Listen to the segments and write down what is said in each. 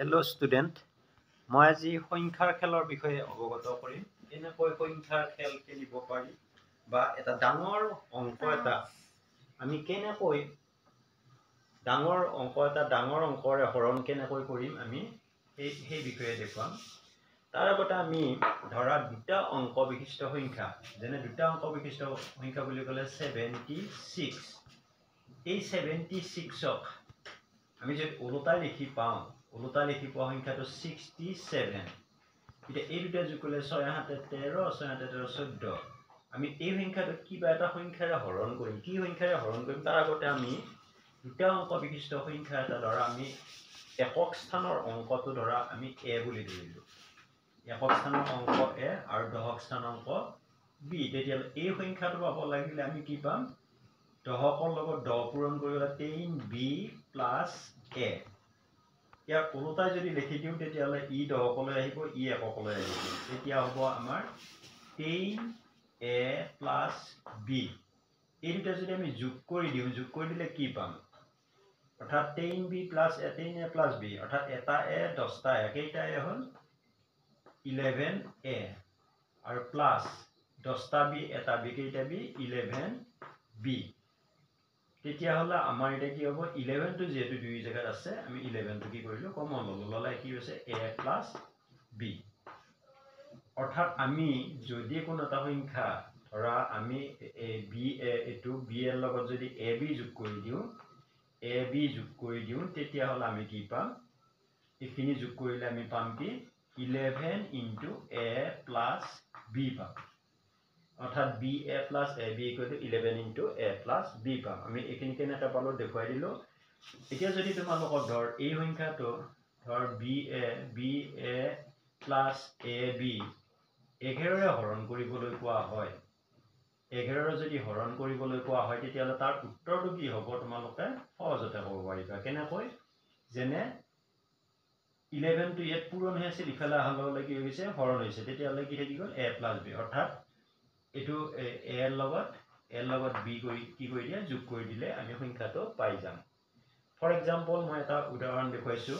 Hello student, মই আজি সংখ্যাৰ খেলৰ বিষয়ে অৱগত কৰিম। এনেকৈ সংখ্যাৰ খেল খেলিব পাৰি বা এটা ডাঙৰ অংক এটা আমি কেনেকৈ ডাঙৰ অংকৰে হৰণ কেনেকৈ কৰিম আমি সেই বিষয়ে দেখুৱাম। তাৰ আগতে আমি ধৰা দুটা অংক বিশিষ্ট সংখ্যা, যেনে দুটা অংক বিশিষ্ট সংখ্যা বুলি ক'লে 76। এই 76ক আমি যদি ওলোটাই লিখি পাওঁ, ওলোটাই লিখি পোৱা সংখ্যাটো 67। এতিয়া এই দুটা যোগ কৰিলে 6 7 13, 6 7 13 14। আমি এই সংখ্যাটো কিবা এটা সংখ্যাৰে হৰণ কৰিম। কি সংখ্যাৰে হৰণ কৰিম তাৰ আগতে আমি দুটা অংক বিশিষ্ট সংখ্যা এটা ধৰা আমি একক স্থানৰ অংকটো ধৰা আমি a বুলি ধৰিলো। একক স্থানৰ অংক a আৰু দশক স্থানৰ অংক b। তেতিয়াহ'লে এই সংখ্যাটো পাব লাগিলে আমি কি পাম? দশকৰ লগত 10 পূৰণ কৰিলে 10b প্লাছ a। ইয়াৰ ওলোটাই যদি লিখি দিওঁ তেতিয়াহ'লে ই দশকলৈ আহিব, ই এককলৈ আহিব। তেতিয়া হ'ব আমাৰ 10a প্লাছ b। এই দুটা যদি আমি যোগ কৰি দিওঁ, যোগ কৰি দিলে কি পাম? অৰ্থাৎ 10b plus a, 10a plus b, অৰ্থাৎ এটা a 10টা a, কেইটা a হ'ল? 11a আৰু প্লাছ 10টা b, এটা b, কেইটা b? 11b। তেতিয়াহ'লে আমাৰ এতিয়া কি হ'ব? 11টো যেহেতু দুই জায়গাত আছে, আমি 11টো কি কৰিলো? কমন ল'লো। ল'লে কি হৈছে? a plus b। অৰ্থাৎ আমি যদি কোনো এটা সংখ্যা ধৰা আমি এইটো b এৰ লগত যদি ab যোগ কৰি দিওঁ, তেতিয়াহ'লে আমি কি পাম? এইখিনি যোগ কৰিলে আমি পাম কি? 11 into a plus b পাম। অৰ্থাৎ ba plus ab equal to 11 into a plus b পাম। আমি এইখিনি কেনেকৈ পালো দেখুৱাই দিলো। এতিয়া যদি তোমালোকক ধৰ এই সংখ্যাটো ধৰ ba plus ab 11ৰে হৰণ কৰিবলৈ কোৱা হয়, 11ৰে যদি হৰণ কৰিবলৈ কোৱা হয়, তেতিয়াহ'লে তাৰ উত্তৰটো কি হ'ব তোমালোকে সহজতে ক'ব পাৰিবা। কেনেকৈ? যেনে 11টো ইয়াত পূৰণ হৈ আছিল, ইফালে আহলে কি হৈছে? হৰণ হৈছে। তেতিয়াহ'লে কি থাকি গ'ল? a plus b। অৰ্থাৎ এইটো a ৰ লগত b কি কৰি দিয়া? যোগ কৰি দিলে আমি সংখ্যাটো পাই যাম। ফৰ এক্সাম্পল মই এটা উদাহৰণ দেখুৱাইছো।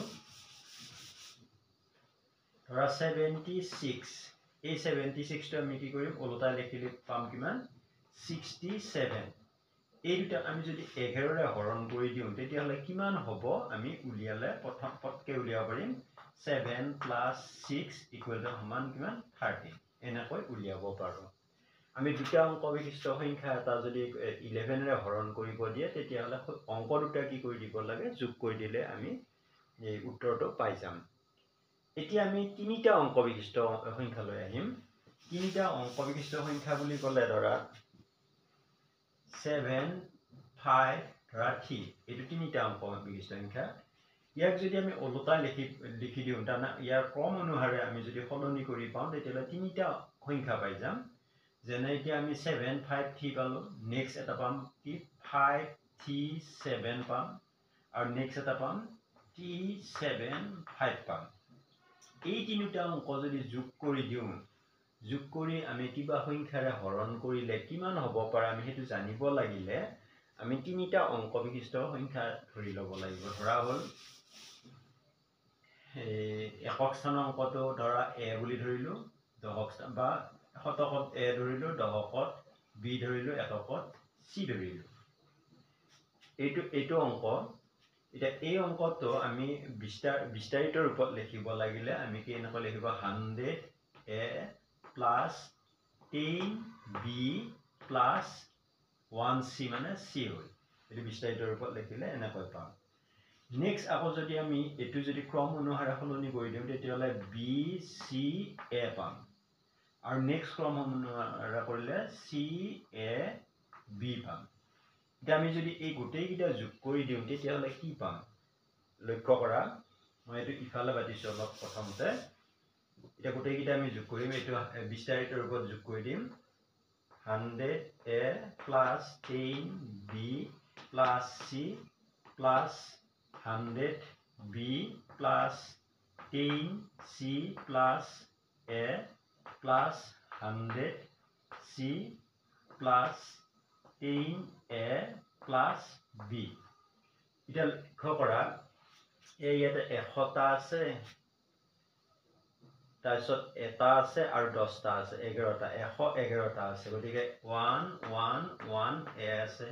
ধৰা 76। এই 76টো আমি কি কৰিম? ওলোটাই লিখিলে পাম কিমান? 67। এই দুটা আমি যদি 11ৰে হৰণ কৰি দিওঁ তেতিয়াহ'লে কিমান হ'ব? আমি উলিয়ালে পটকে উলিয়াব পাৰিম। 7 plus 6 equal to সমান কিমান? 30। এনেকৈ উলিয়াব পাৰো। আমি দুটা অংক বিশিষ্ট সংখ্যা এটা যদি 11ৰে হৰণ কৰিব দিয়ে, তেতিয়াহ'লে অংক দুটা কি কৰি দিব লাগে? যোগ কৰি দিলে আমি এই উত্তৰটো পাই যাম। এতিয়া আমি তিনিটা অংক বিশিষ্ট সংখ্যালৈ আহিম। তিনিটা অংক বিশিষ্ট সংখ্যা বুলি ক'লে ধৰা 7, 5 ধৰা 3। এইটো তিনিটা অংক বিশিষ্ট সংখ্যা। ইয়াক যদি আমি ওলোটাই লিখি দিওঁ, তাৰমানে ইয়াৰ ক্ৰম অনুসাৰে আমি যদি সলনি কৰি পাওঁ, তেতিয়াহ'লে তিনিটা সংখ্যা পাই যাম। যেনে এতিয়া আমি 7, 5, 3 পালো। নেক্সট এটা পাম কি? 5, 3, 7 পাম। আৰু নেক্সট এটা পাম 3, 7, 5 পাম। এই তিনিটা অংক যদি যোগ কৰি দিওঁ, যোগ কৰি আমি কিবা সংখ্যাৰে হৰণ কৰিলে কিমান হ'ব পাৰে আমি সেইটো জানিব লাগিলে আমি তিনিটা অংক বিশিষ্ট সংখ্যা ধৰি ল'ব লাগিব। ধৰা হ'ল একক স্থানৰ অংকটো ধৰা a বুলি ধৰিলো, দশক স্থান বা শতকত a ধৰিলো, দশকত b ধৰিলো, এককত c ধৰিলো। এইটো অংক। এতিয়া এই অংকটো আমি বিস্তাৰিত ৰূপত লিখিব লাগিলে আমি কি এনেকৈ লিখিব? 100a plus 10b plus 1c মানে c হ'ল। এইটো বিস্তাৰিত ৰূপত লিখিলে এনেকৈ পাম। নেক্সট আকৌ যদি আমি এইটো যদি ক্ৰম অনুসাৰে সলনি কৰি দিওঁ, তেতিয়াহ'লে b, c, a পাম। আৰু নেক্সট ক্ৰম অনুসাৰে কৰিলে c, a, b পাম। এতিয়া আমি যদি এই গোটেইকেইটা যোগ কৰি দিওঁ তেতিয়াহ'লে কি পাম? লক্ষ্য কৰা, মই এইটো ইফালে পাতিছো অলপ প্ৰথমতে। এতিয়া গোটেইকেইটা আমি যোগ কৰিম, এইটো বিস্তাৰিত ৰূপত যোগ কৰি দিম। 100a plus 10b plus c plus 100b plus 10c plus a plus 100c plus 10a plus b। এতিয়া লক্ষ্য কৰা এই ইয়াতে 100টা আছে, তাৰপিছত এটা আছে আৰু 10টা আছে, 11টা, 111টা আছে। গতিকে 1 1 1 এ আছে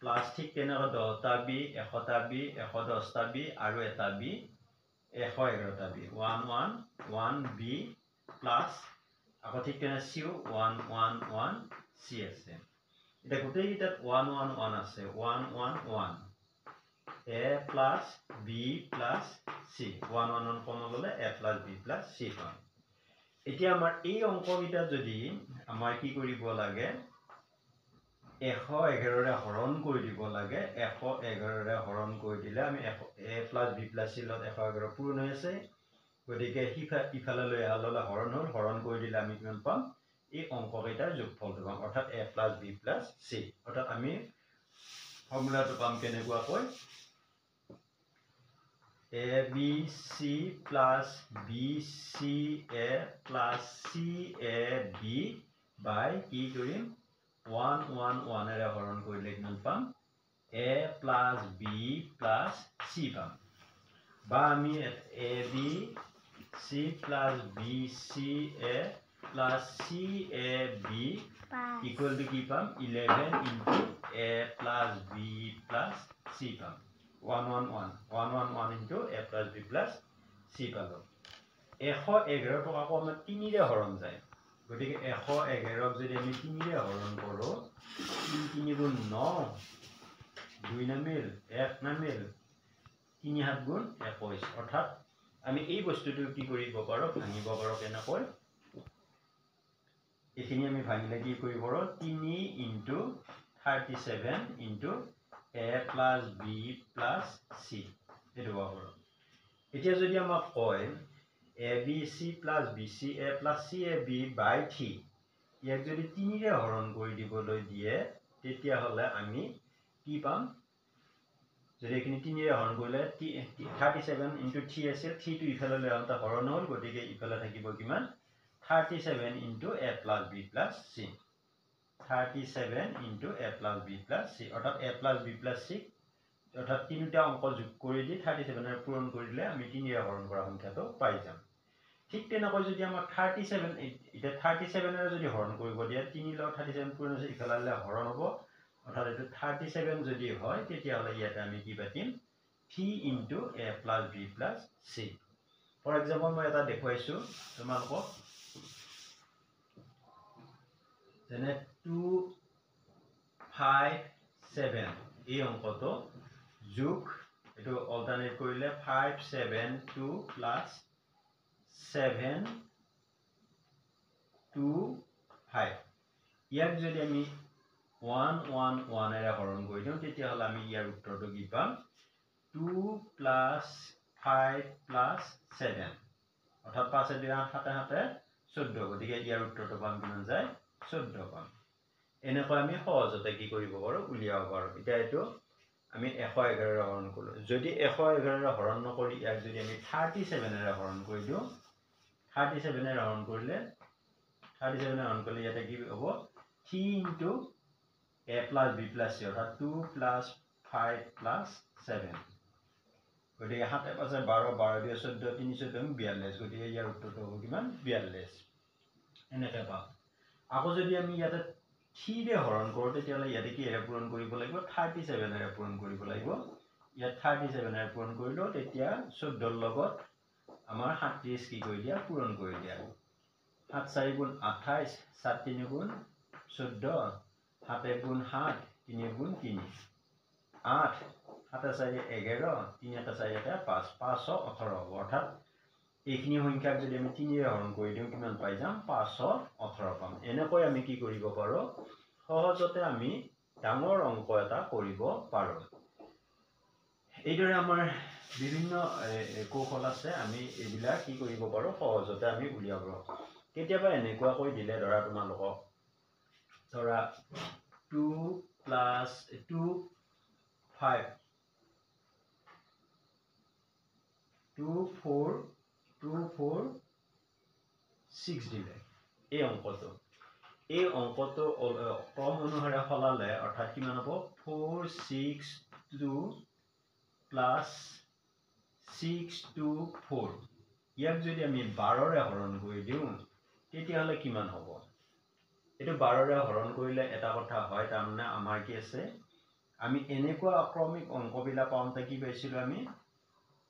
প্লাছ ঠিক তেনেকৈ 10টা বি, 100টা বি, 110টা বি আৰু এটা বি, 111টা বি, 1 1 1 বি প্লাছ আকৌ ঠিক তেনে চিও 1 1 1 চি আছে। এতিয়া গোটেইকেইটাত 1 1 1 আছে, 1 1 1 a plus b plus c, 1 1 1 common ল'লে a plus b plus c পাম। এতিয়া আমাৰ এই অংককেইটা যদি আমাৰ কি কৰিব লাগে, 111ৰে হৰণ কৰি দিব লাগে। 111ৰে হৰণ কৰি দিলে আমি এ প্লাছ বি প্লাছ চি লগত 111 পূৰণ হৈ আছে। গতিকে ইফালে লৈ অহাৰ লগে হৰণ হ'ল, হৰণ কৰি দিলে আমি কিমান পাম, এই অংককেইটাৰ যোগফলটো পাম, অৰ্থাৎ a plus b plus c. অৰ্থাৎ আমি ফৰ্মুলাটো পাম কেনেকুৱাকৈ, a b c plus b c a plus c a b by কি কৰিম, 1 1 1ৰে হৰণ কৰিলে কিমান পাম, a plus b plus c পাম। বা আমি a b c plus b c a plus c a b equal to কি পাম, 11 into a plus b plus c পাম। 1 1 1 1 1 1 into a plus b plus C পালোঁ। 111ক আকৌ আমাৰ 3ৰে হৰণ যায়। গতিকে 111ক যদি আমি 3ৰে হৰণ কৰোঁ, 3 3 গুণ 9, 2 নামিল, 1 নামিল, 3 7 গুণ 21। অৰ্থাৎ আমি এই বস্তুটো কি কৰিব পাৰোঁ, ভাঙিব পাৰোঁ কেনেকৈ, এইখিনি আমি ভাঙিলে কি কৰিব পাৰোঁ, 3 into 37 into a plus b plus c, এইটো পাব পাৰোঁ। এতিয়া যদি আমাক কয় a b c plus b c a plus c a b by 3, ইয়াক যদি 3ৰে হৰণ কৰি দিবলৈ দিয়ে, তেতিয়াহ'লে আমি কি পাম, যদি এইখিনি 3ৰে হৰণ কৰিলে 37 ইনটু 3 আছিল, 3টো ইফালে লৈ আহোঁতে হৰণ হ'ল, গতিকে ইফালে থাকিব কিমান, 37 into a plus b plus c, 37 into a plus b plus c. অৰ্থাৎ a plus b plus c, অৰ্থাৎ তিনিটা অংক যোগ কৰি দি 37ৰে পূৰণ কৰি দিলে আমি 3ৰে হৰণ কৰা সংখ্যাটো পাই যাম। ঠিক তেনেকৈ যদি আমাক 37, এতিয়া 37ৰে যদি হৰণ কৰিব দিয়ে, 3 লগত 37 পূৰণ হৈছে, ইফালে হৰণ হ'ব, অৰ্থাৎ এইটো 37 যদি হয়, তেতিয়াহ'লে ইয়াতে আমি কি পাতিম, 3 into a plus b plus c. For example মই এটা দেখুৱাইছোঁ তোমালোকক, যেনে 2 5 7 এই অংকটো যোগ, এইটো অল্টাৰনেট কৰিলে 5 7 2 প্লাছ 7 2 5, ইয়াক যদি আমি 1 1 1ৰে হৰণ কৰি দিওঁ, তেতিয়াহ'লে আমি ইয়াৰ উত্তৰটো কি পাম, 2 প্লাছ 5 প্লাছ 7, অৰ্থাৎ 5 2 8 7 7 14, গতিকে ইয়াৰ উত্তৰটো পাম কিমান যায়, 14 পাম। এনেকৈ আমি সহজতে কি কৰিব পাৰোঁ, উলিয়াব পাৰোঁ। এতিয়া এইটো আমি 111ৰে হৰণ কৰিলোঁ। যদি 111ৰে হৰণ নকৰি ইয়াক যদি আমি 37ৰে হৰণ কৰি দিওঁ, 37ৰে হৰণ কৰিলে, 37ৰে হৰণ কৰিলে ইয়াতে কি হ'ব, 3 into a plus b plus c, অৰ্থাৎ 2 প্লাছ 5 প্লাছ 7, গতিকে 7 5 12, 12 2 14, 3 14 42, গতিকে ইয়াৰ উত্তৰটো হ'ব কিমান, 42। এনেকৈ পাম। আকৌ যদি আমি ইয়াতে 3ৰে হৰণ কৰোঁ, তেতিয়াহ'লে ইয়াতে কিহেৰে পূৰণ কৰিব লাগিব, 37ৰে পূৰণ কৰিব লাগিব। ইয়াত 37ৰে পূৰণ কৰিলোঁ, তেতিয়া 14ৰ লগত আমাৰ 37 কি কৰি দিয়া, পূৰণ কৰি দিয়া। 7 4 গুণ 28, 7 3 গুণ 14, 7 1 গুণ 7, 3 গুণ 3, 8, 7 4 11, 3 1 4 1 5, 518 হ'ব। অৰ্থাৎ এইখিনি সংখ্যাক যদি আমি 3ৰে হৰণ কৰি দিওঁ, কিমান পাই যাম, 518 পাম। এনেকৈ আমি কি কৰিব পাৰোঁ, সহজতে আমি ডাঙৰ অংক এটা কৰিব পাৰোঁ। এইদৰে আমাৰ বিভিন্ন কৌশল আছে, আমি এইবিলাক কি কৰিব পাৰোঁ, সহজতে আমি উলিয়াব পাৰোঁ। কেতিয়াবা এনেকুৱাকৈ দিলে, ধৰা তোমালোকক, ধৰা 2 প্লাছ 2 5 2 4 2 4 6 দিলে, এই অংকটো ক্ৰম অনুসাৰে সলালে, অৰ্থাৎ কিমান হ'ব, 4 6 2 প্লাছ 6 to 4 ইয়াক যদি আমি 12ৰে হৰণ কৰি দিওঁ তেতিয়াহলে কিমান হ'ব এটো 12ৰে হৰণ কৰিলে এটা কথা হয় তাৰমানে আমাৰ কি আছে আমি এনেকুৱা আক্ৰমিক অংকবিলাক পাওঁতে কি পাইছিলো আমি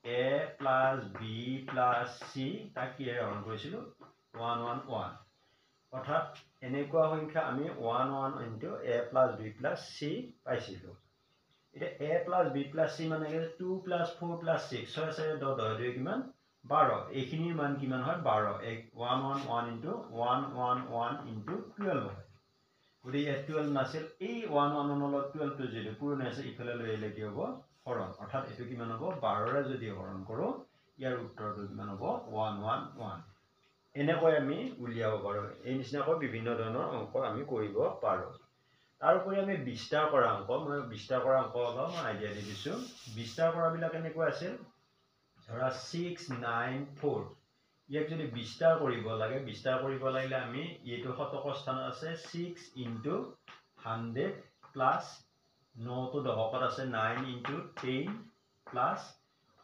a plus b plus c তাক কি হৰণ কৰিছিলো 1 1 1 অৰ্থাৎ এনেকুৱা সংখ্যা আমি 1 1 into a plus b plus c পাইছিলো এটা a plus b plus c মানে 2 plus 4 plus 6 6 6 10 10 2 কিমান 12 এইখিনিৰ মান কিমান হয় 12 1 1 1 into 1 1 1 into 12 হয় গতি 12 নাছিল এই 1 1 1 লগত 12 টো যদি পূৰণ আছে ইফালে লৈ আহিলে কি হ'ব হৰণ অৰ্থাৎ এটো কিমান হ'ব 12 ৰে যদি হৰণ কৰো ইয়াৰ উত্তৰটো কিমান হ'ব 1 1 1 এনেকৈ আমি উলিয়াব পাৰো এই নিচিনাকৈ বিভিন্ন ধৰণৰ অংক আমি কৰিব পাৰো তাৰ উপৰি আমি বিস্তাৰ কৰা অংক মই বিস্তাৰ কৰা অংক অলপ আইডিয়া দি দিছো বিস্তাৰ কৰা বিলাক এনেকুৱা আছিল ধৰা 6 9 4 ইয়াক যদি বিস্তাৰ কৰিব লাগে বিস্তাৰ কৰিব লাগিলে আমি এইটো শতক স্থানত আছে 6 into 100 plus 9 টো দশকত আছে 9 into 10 plus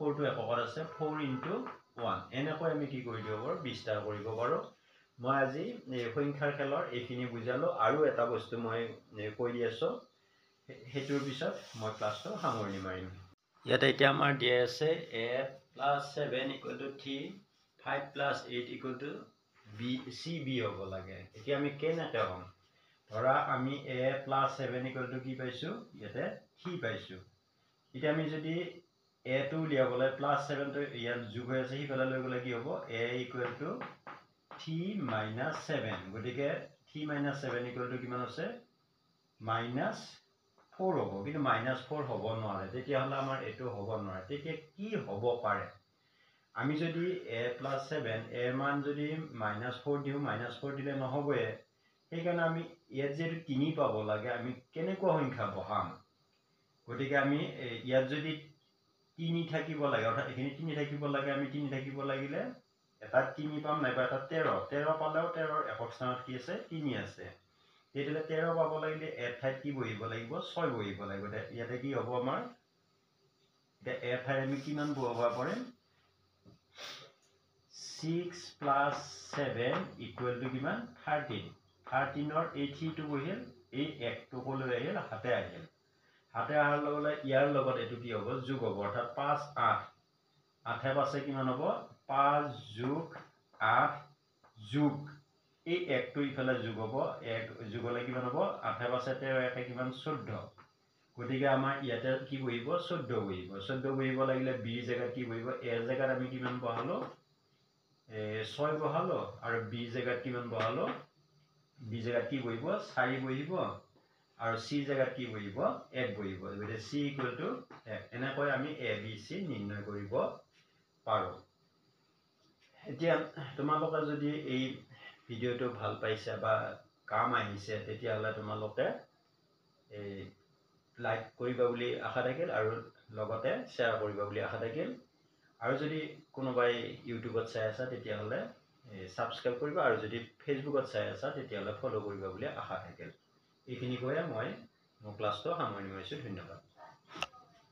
4 টো এককত আছে 4 into 1 এনেকৈ আমি কি কৰি দিব পাৰো বিস্তাৰ কৰিব পাৰো মই আজি সংখ্যাৰ খেলৰ এইখিনি বুজালো আৰু এটা বস্তু মই কৈ দি আছো হেতুৰ পিছত মই ক্লাছটো সামৰণি মাৰিম ইয়াতে এতিয়া আমাৰ দিয়া আছে a plus 7 equal to 3 5 plus 8 equal to b c b হ'ব লাগে এতিয়া আমি কেনেকৈ হ'ম ধৰা আমি a plus 7 equal to কি পাইছো ইয়াতে 3 পাইছো এতিয়া আমি যদি a টো উলিয়াবলৈ plus 7 টো ইয়াত যোগ হৈ আছে হিফালে লৈ গলে কি হ'ব a equal to 3 minus 7 গতিকে 3 minus 7 equal to কিমান আছে minus 4 হ'ব কিন্তু minus 4 হ'ব নোৱাৰে তেতিয়াহলে আমাৰ এটো হ'ব নোৱাৰে তেতিয়া কি হ'ব পাৰে আমি যদি a plus 7 a মান যদি minus 4 দিও minus 4 দিলে নহবয়ে সেইকাৰণে আমি ইয়াত যেটো 3 পাব লাগে আমি কেনেকুৱা সংখ্যা বহাম গতিকে আমি ইয়াত যদি 3 থাকিব লাগে অৰ্থাৎ এখিনি 3 থাকিব লাগে আমি 3 থাকিব লাগিলে এটা 3 পাম নাইবা এটা 13 13 পালেও 13 একক স্থানত কি আছে 3 আছে তেতিয়ালে 13 পাব লাগিলে এ ঠাইত কি বহিব লাগিব 6 বহিব লাগিব ইয়াতে কি হ'ব আমাৰ এটা এ ঠাইত আমি কিমান বহাব পাৰিম 6 plus 7 equal to কিমান 13 13 ৰ এই 3 টো বহিল এই 1 টো কলৈ আহিল হাতে আহিল হাতে আহাৰ লগে ইয়াৰ লগত এটো কি হ'ব যোগ হ'ব অৰ্থাৎ 5 8 8 পাছে কিমান হ'ব 5 যোগ 8 যোগ এই 1 টো ইফালে যোগ হ'ব 1 যোগলে কিমান হ'ব 8 পাছে 13 1 কিমান 14 গতিকে আমাৰ ইয়াতে কি বহিব 14 বহিব 14 বহিব লাগিলে b জায়গাত কি বহিব a জায়গাত আমি কিমান বহালো 6 বহালো আৰু b জায়গাত কিমান বহালো b জায়গাত কি বহিব 4 বহিব আৰু c জায়গাত কি বহিব 1 বহিব গতিকে c equal to 1 এনেকৈ আমি a b c নিৰ্ণয় কৰিব পাৰো এতিয়া তোমালোকে যদি এই ভিডিওটো ভাল পাইছা বা কাম আহিছে তেতিয়াহলে তোমালোকে এই লাইক কৰিবা বুলি আশা থাকিল আৰু লগতে শেয়াৰ কৰিবা বুলি আশা থাকিল আৰু যদি কোনোবাই ইউটিউবত চাই আছা তেতিয়াহলে সাবস্ক্ৰাইব কৰিবা আৰু যদি ফেসবুকত চাই আছা তেতিয়াহলে ফলো কৰিবা বুলি আশা থাকিল এইখিনি কৈয়ে মই মোৰ ক্লাছটো সামৰণি মাৰিছো ধন্যবাদ